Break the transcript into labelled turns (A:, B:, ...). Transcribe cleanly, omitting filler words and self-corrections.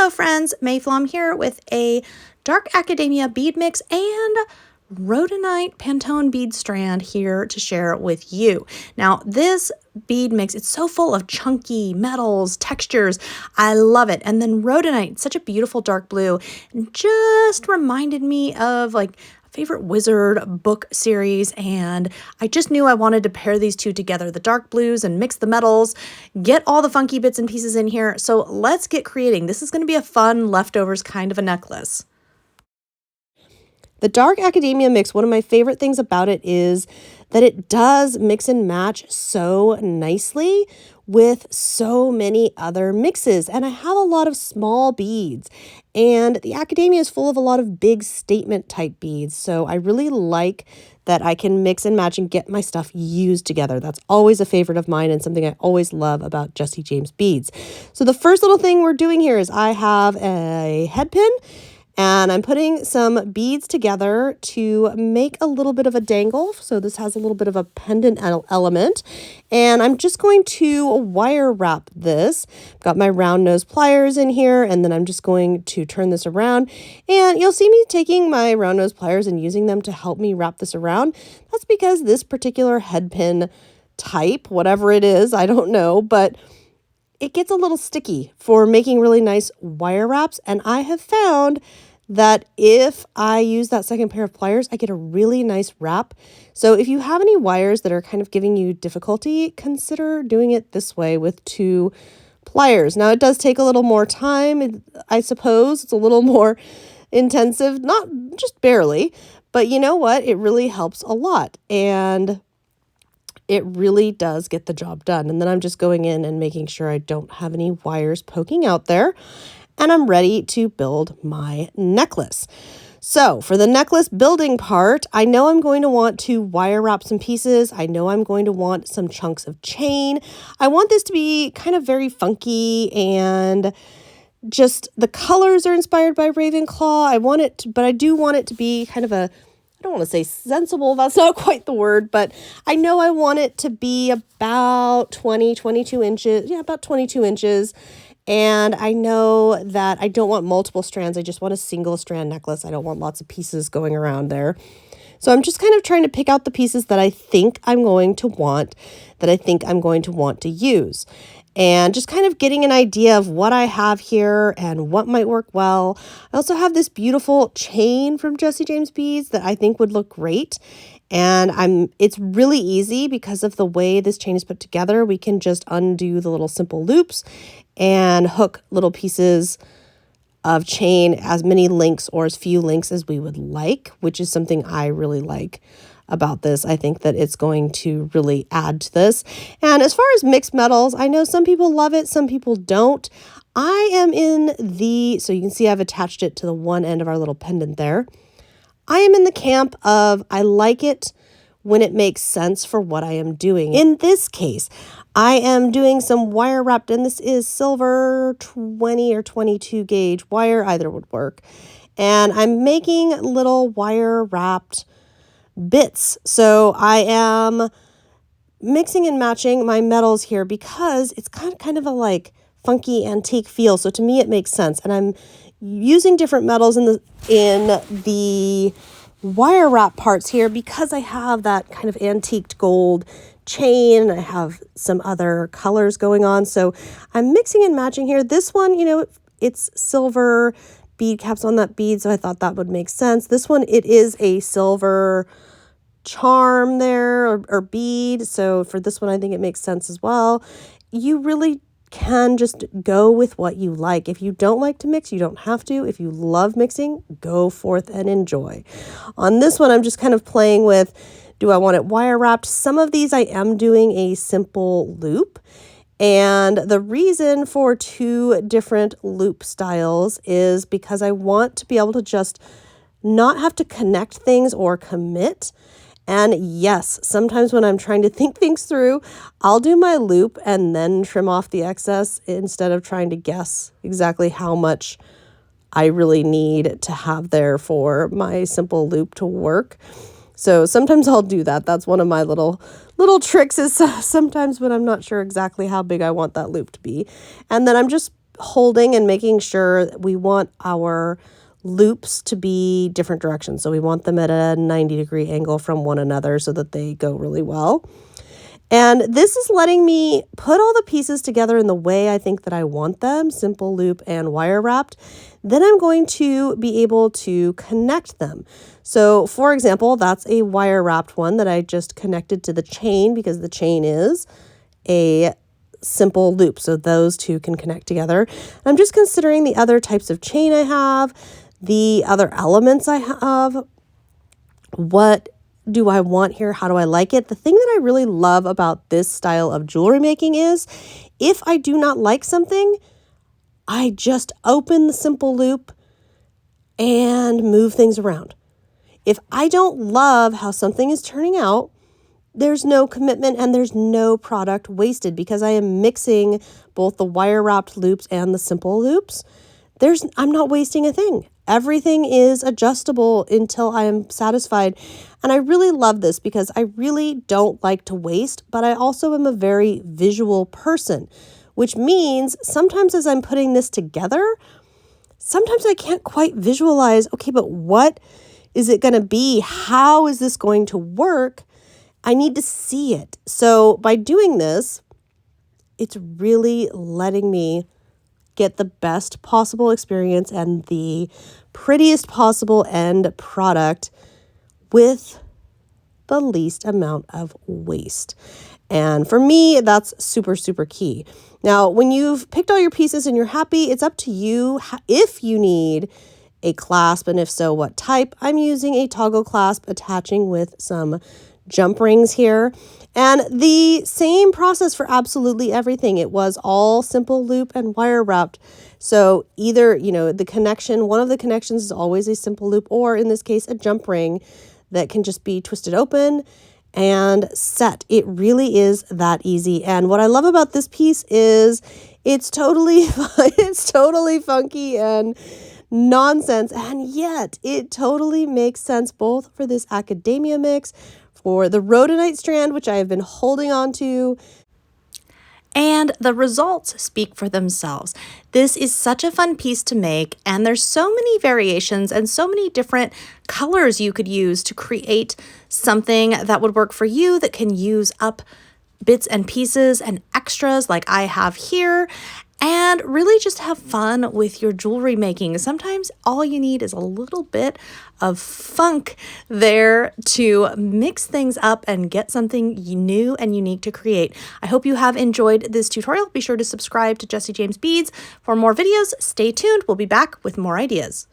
A: Hello friends, May Flaum here with a Dark Academia bead mix and Rhodonite Pantone bead strand here to share with you. Now this bead mix, it's so full of chunky metals, textures. I love it. And then Rhodonite, such a beautiful dark blue, and just reminded me of like favorite wizard book series, and I just knew I wanted to pair these two together, the dark blues and mix the metals, get all the funky bits and pieces in here. So let's get creating. This is going to be a fun leftovers kind of a necklace.
B: The Dark Academia mix, one of my favorite things about it is that it does mix and match so nicely with so many other mixes. And I have a lot of small beads, and the Academia is full of a lot of big statement type beads. So I really like that I can mix and match and get my stuff used together. That's always a favorite of mine and something I always love about Jessie James beads. So the first little thing we're doing here is I have a head pin, and I'm putting some beads together to make a little bit of a dangle. So this has a little bit of a pendant element. And I'm just going to wire wrap this. I've got my round nose pliers in here, and then I'm just going to turn this around. And you'll see me taking my round nose pliers and using them to help me wrap this around. That's because this particular head pin type, whatever it is, I don't know, but it gets a little sticky for making really nice wire wraps, and I have found that if I use that second pair of pliers, I get a really nice wrap. So if you have any wires that are kind of giving you difficulty, consider doing it this way with 2 pliers. Now it does take a little more time, I suppose. It's a little more intensive, not just barely, but you know what? It really helps a lot. And it really does get the job done. And then I'm just going in and making sure I don't have any wires poking out there. And I'm ready to build my necklace. So for the necklace building part, I know I'm going to want to wire wrap some pieces. I know I'm going to want some chunks of chain. I want this to be kind of very funky, and just the colors are inspired by Ravenclaw. I want it to, but I do want it to be kind of a, I don't want to say sensible, that's not quite the word, but I know I want it to be about 22 inches. Yeah, about 22 inches. And I know that I don't want multiple strands. I just want a single strand necklace. I don't want lots of pieces going around there. So I'm just kind of trying to pick out the pieces that I think I'm going to want, that I think I'm going to want to use. And just kind of getting an idea of what I have here and what might work well. I also have this beautiful chain from Jessie James Beads that I think would look great. And it's really easy because of the way this chain is put together. We can just undo the little simple loops and hook little pieces of chain, as many links or as few links as we would like, which is something I really like about this. I think that it's going to really add to this. And as far as mixed metals, I know some people love it, some people don't. I am in so you can see I've attached it to the one end of our little pendant there. I am in the camp of I like it when it makes sense for what I am doing. In this case, I am doing some wire wrapped, and this is silver 20 or 22 gauge wire, either would work. And I'm making little wire wrapped bits. So I am mixing and matching my metals here because it's kind of a like funky antique feel. So to me, it makes sense. And I'm using different metals in the wire wrap parts here because I have that kind of antiqued gold chain. I have some other colors going on. So I'm mixing and matching here. This one, you know, it's silver bead caps on that bead, so I thought that would make sense. This one, it is a silver charm there or bead. So for this one, I think it makes sense as well. You really can just go with what you like. If you don't like to mix, you don't have to. If you love mixing, go forth and enjoy. On this one, I'm just kind of playing with, do I want it wire wrapped? Some of these I am doing a simple loop. And the reason for 2 different loop styles is because I want to be able to just not have to connect things or commit. And yes, sometimes when I'm trying to think things through, I'll do my loop and then trim off the excess instead of trying to guess exactly how much I really need to have there for my simple loop to work. So sometimes I'll do that. That's one of my little tricks, is sometimes when I'm not sure exactly how big I want that loop to be. And then I'm just holding and making sure that we want our loops to be different directions. So we want them at a 90-degree angle from one another so that they go really well. And this is letting me put all the pieces together in the way I think that I want them, simple loop and wire wrapped. Then I'm going to be able to connect them. So for example, that's a wire wrapped one that I just connected to the chain because the chain is a simple loop. So those two can connect together. I'm just considering the other types of chain I have, the other elements I have, what do I want here? How do I like it? The thing that I really love about this style of jewelry making is if I do not like something, I just open the simple loop and move things around. If I don't love how something is turning out, there's no commitment and there's no product wasted because I am mixing both the wire wrapped loops and the simple loops. I'm not wasting a thing. Everything is adjustable until I am satisfied. And I really love this because I really don't like to waste, but I also am a very visual person, which means sometimes as I'm putting this together, sometimes I can't quite visualize, okay, but what is it going to be? How is this going to work? I need to see it. So by doing this, it's really letting me get the best possible experience and the prettiest possible end product with the least amount of waste. And for me, that's super, super key. Now, when you've picked all your pieces and you're happy, it's up to you if you need a clasp, and if so, what type. I'm using a toggle clasp attaching with some jump rings here. And the same process for absolutely everything. It was all simple loop and wire wrapped. So either, the connection, one of the connections is always a simple loop, or in this case, a jump ring that can just be twisted open and set. It really is that easy. And what I love about this piece is it's totally funky and nonsense, and yet it totally makes sense both for this academia mix, for the rhodonite strand, which I have been holding on to.
A: And the results speak for themselves. This is such a fun piece to make, and there's so many variations and so many different colors you could use to create something that would work for you, that can use up bits and pieces and extras like I have here, and really just have fun with your jewelry making. Sometimes all you need is a little bit of funk there to mix things up and get something new and unique to create. I hope you have enjoyed this tutorial. Be sure to subscribe to Jessie James Beads for more videos. Stay tuned. We'll be back with more ideas.